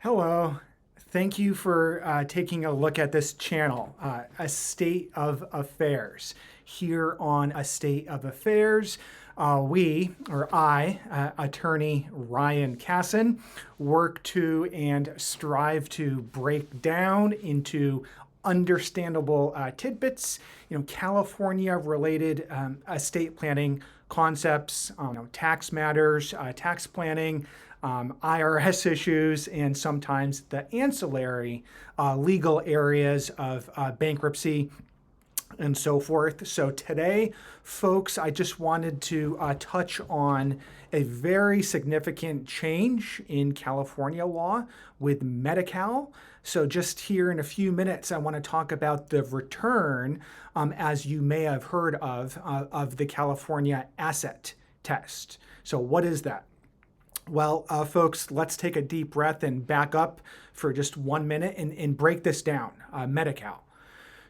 Hello. Thank you for taking a look at this channel, A State of Affairs. Here on A State of Affairs, attorney Ryan Casson, work to and strive to break down into understandable tidbits, California-related estate planning concepts, tax matters, tax planning, IRS issues, and sometimes the ancillary legal areas of bankruptcy and so forth. So today, folks, I just wanted to touch on a very significant change in California law with Medi-Cal. So just here in a few minutes, I want to talk about the return, as you may have heard of the California asset test. So what is that? Well, folks, let's take a deep breath and back up for just 1 minute and break this down. Medi-Cal.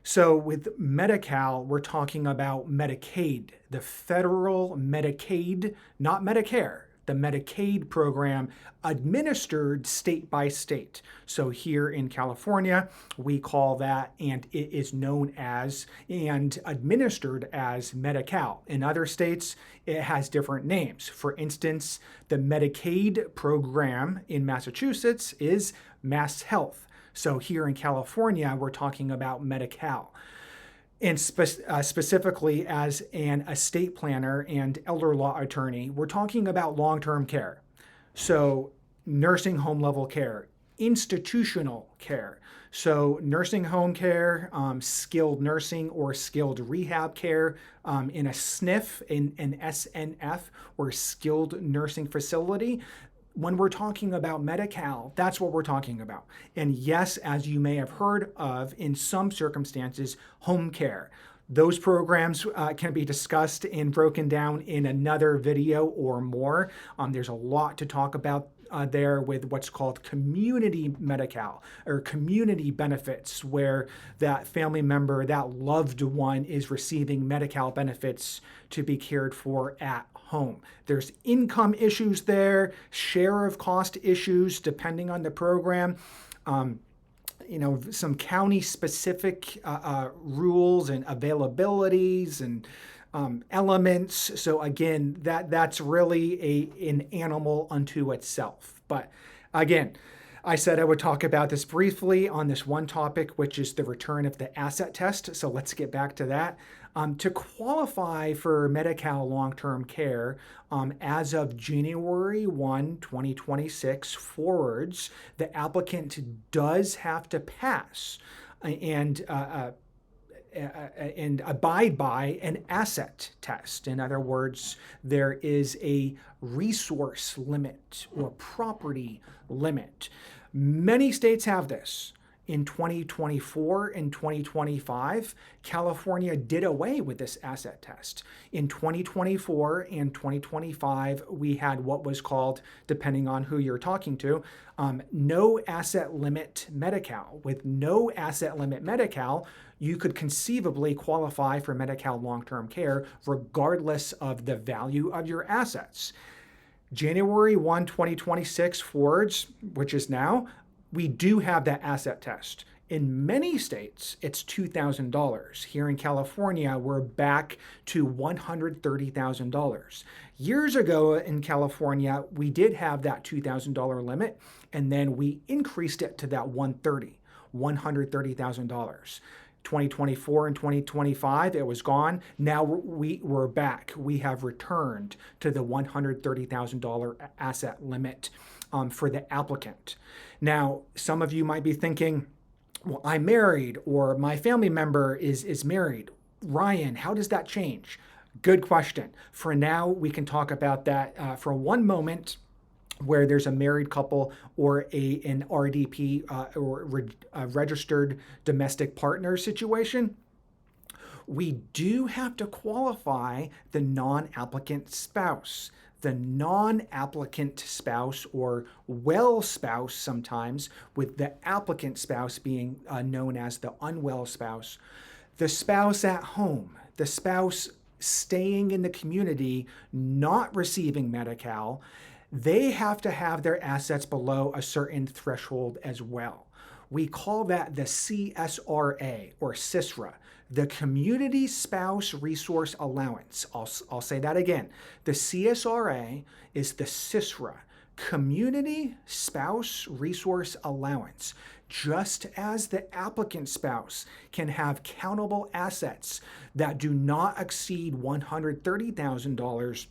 So with Medi-Cal, we're talking about Medicaid, the federal Medicaid, not Medicare, the Medicaid program administered state by state. So here in California, we call that, and it is known as and administered as Medi-Cal. In other states, it has different names. For instance, the Medicaid program in Massachusetts is Mass Health. So here in California, we're talking about Medi-Cal. And specifically as an estate planner and elder law attorney, we're talking about long-term care. So nursing home level care, institutional care. So nursing home care, skilled nursing or skilled rehab care in a SNF, in an SNF or skilled nursing facility. When we're talking about Medi-Cal, that's what we're talking about. And yes, as you may have heard of, in some circumstances, home care. Those programs can be discussed and broken down in another video or more. There's a lot to talk about there with what's called community Medi-Cal or community benefits, where that family member, that loved one is receiving Medi-Cal benefits to be cared for at home. There's income issues there, share of cost issues depending on the program. Some county-specific rules and availabilities and elements. So again, that's really an animal unto itself. But again, I said I would talk about this briefly on this one topic, which is the return of the asset test. So let's get back to that. To qualify for Medi-Cal long-term care, as of January 1, 2026 forwards, the applicant does have to pass and abide by an asset test. In other words, there is a resource limit or property limit. Many states have this. In 2024 and 2025, California did away with this asset test. In 2024 and 2025, we had what was called, depending on who you're talking to, no asset limit Medi-Cal. With no asset limit Medi-Cal, you could conceivably qualify for Medi-Cal long-term care regardless of the value of your assets. January 1, 2026 forwards, which is now, we do have that asset test. In many states, it's $2,000. Here in California, we're back to $130,000. Years ago in California, we did have that $2,000 limit, and then we increased it to that $130,000. 2024 and 2025, it was gone. Now we're back. We have returned to the $130,000 asset limit for the applicant. Now, some of you might be thinking, well, I'm married or my family member is married. Ryan, how does that change? Good question. For now, we can talk about that for one moment, where there's a married couple or an RDP or a registered domestic partner situation. We do have to qualify the non-applicant spouse. The non-applicant spouse, or well spouse sometimes, with the applicant spouse being known as the unwell spouse. The spouse at home, the spouse staying in the community, not receiving Medi-Cal, they have to have their assets below a certain threshold as well. We call that the CSRA or CISRA, the Community Spouse Resource Allowance. I'll say that again. The CSRA is the CISRA, Community Spouse Resource Allowance. Just as the applicant spouse can have countable assets that do not exceed $130,000,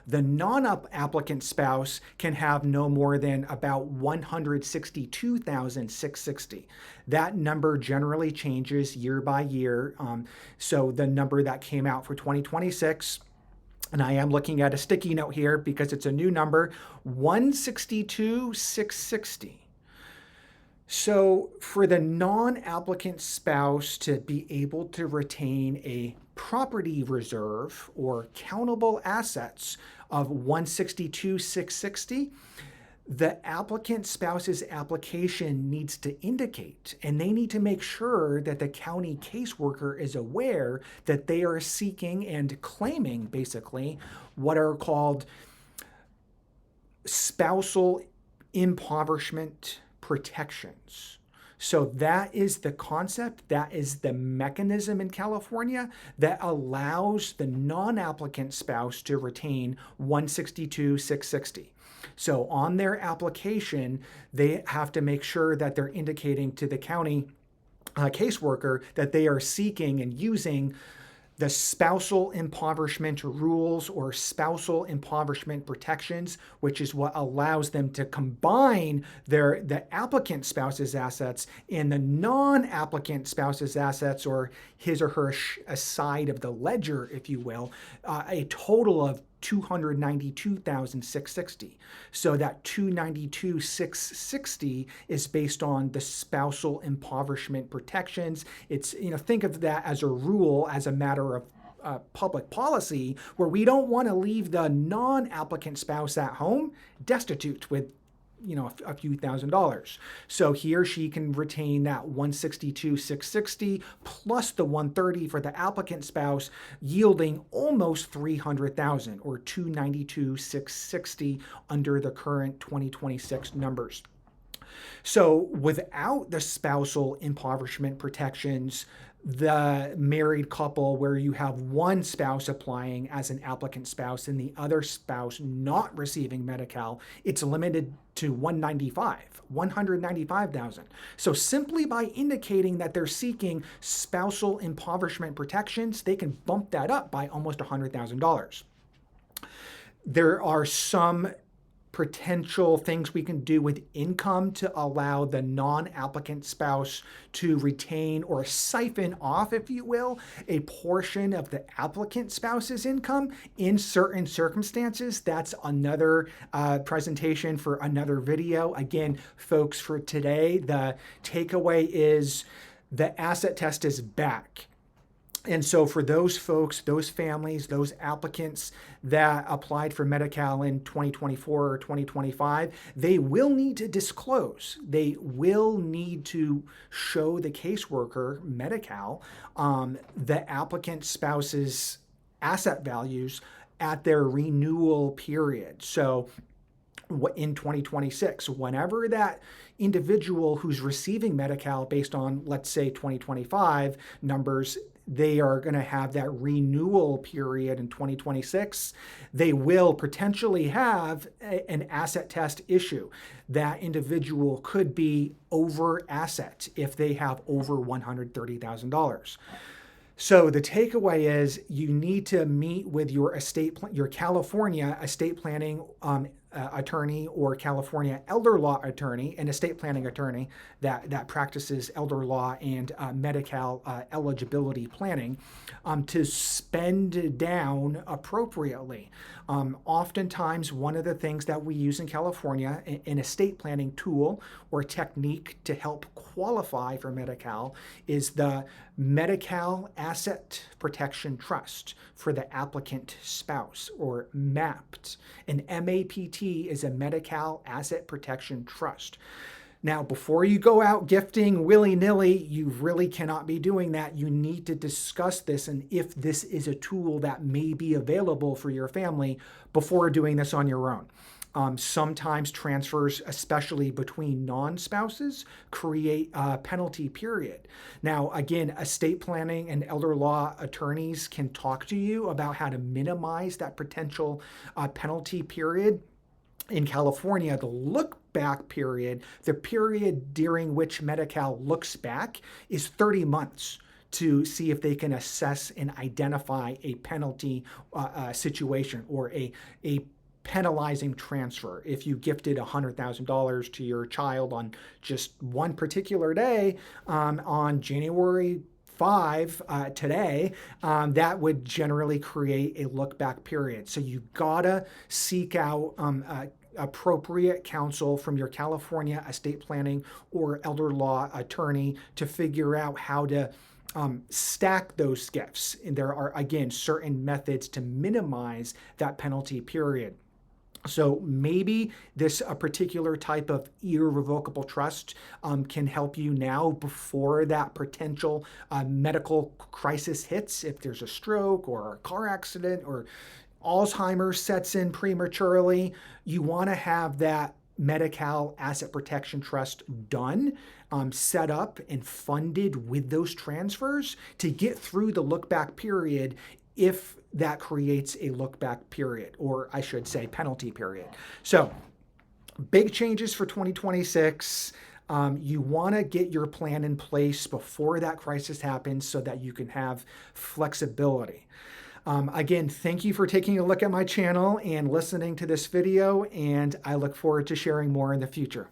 the non-applicant spouse can have no more than about $162,660. That number generally changes year by year. So the number that came out for 2026, and I am looking at a sticky note here because it's a new number, 162,660. So for the non-applicant spouse to be able to retain a property reserve or countable assets of 162,660, the applicant spouse's application needs to indicate, and they need to make sure that the county caseworker is aware that they are seeking and claiming basically what are called spousal impoverishment protections. So that is the concept, that is the mechanism in California that allows the non-applicant spouse to retain 162,660. So on their application, they have to make sure that they're indicating to the county caseworker that they are seeking and using the spousal impoverishment rules or spousal impoverishment protections, which is what allows them to combine the applicant spouse's assets and the non-applicant spouse's assets, or his or her side of the ledger, if you will, a total of 292,660. So that 292,660 is based on the spousal impoverishment protections. It's, think of that as a rule, as a matter of public policy, where we don't want to leave the non-applicant spouse at home destitute with a few $1,000s. So he or she can retain that 162,660 plus the 130 for the applicant spouse, yielding almost 300,000 or 292,660 under the current 2026 numbers. So without the spousal impoverishment protections, the married couple where you have one spouse applying as an applicant spouse and the other spouse not receiving Medi-Cal, it's limited to 195,000. So simply by indicating that they're seeking spousal impoverishment protections, they can bump that up by almost $100,000. There are some potential things we can do with income to allow the non-applicant spouse to retain or siphon off, if you will, a portion of the applicant spouse's income in certain circumstances. That's another presentation for another video. Again, folks, for today, the takeaway is the asset test is back. And so for those folks, those families, those applicants that applied for Medi-Cal in 2024 or 2025, they will need to disclose. They will need to show the caseworker, Medi-Cal, the applicant spouse's asset values at their renewal period. So in 2026, whenever that individual who's receiving Medi-Cal based on, let's say, 2025 numbers, they are going to have that renewal period in 2026, they will potentially have an asset test issue. That individual could be over asset if they have over $130,000. So the takeaway is you need to meet with your California estate planning attorney or California elder law attorney, an estate planning attorney that practices elder law and Medi-Cal eligibility planning, to spend down appropriately. Oftentimes, one of the things that we use in California, an estate planning tool or technique to help qualify for Medi-Cal, is the Medi-Cal Asset Protection Trust for the applicant spouse, or MAPT. An MAPT is a Medi-Cal Asset Protection Trust. Now, before you go out gifting willy-nilly, you really cannot be doing that. You need to discuss this and if this is a tool that may be available for your family before doing this on your own. Sometimes transfers, especially between non-spouses, create a penalty period. Now, again, estate planning and elder law attorneys can talk to you about how to minimize that potential penalty period. In California, the look back period, the period during which Medi-Cal looks back, is 30 months to see if they can assess and identify a penalty situation or a penalizing transfer. If you gifted $100,000 to your child on just one particular day, on January 5 today, that would generally create a look back period. So you gotta seek out appropriate counsel from your California estate planning or elder law attorney to figure out how to stack those gifts. And there are, again, certain methods to minimize that penalty period. So maybe this a particular type of irrevocable trust can help you now before that potential medical crisis hits. If there's a stroke or a car accident or Alzheimer's sets in prematurely, you want to have that Medi-Cal Asset Protection Trust done, set up and funded with those transfers to get through the look back period if that creates a look back period, or I should say penalty period. So big changes for 2026. You want to get your plan in place before that crisis happens so that you can have flexibility. Again, thank you for taking a look at my channel and listening to this video, and I look forward to sharing more in the future.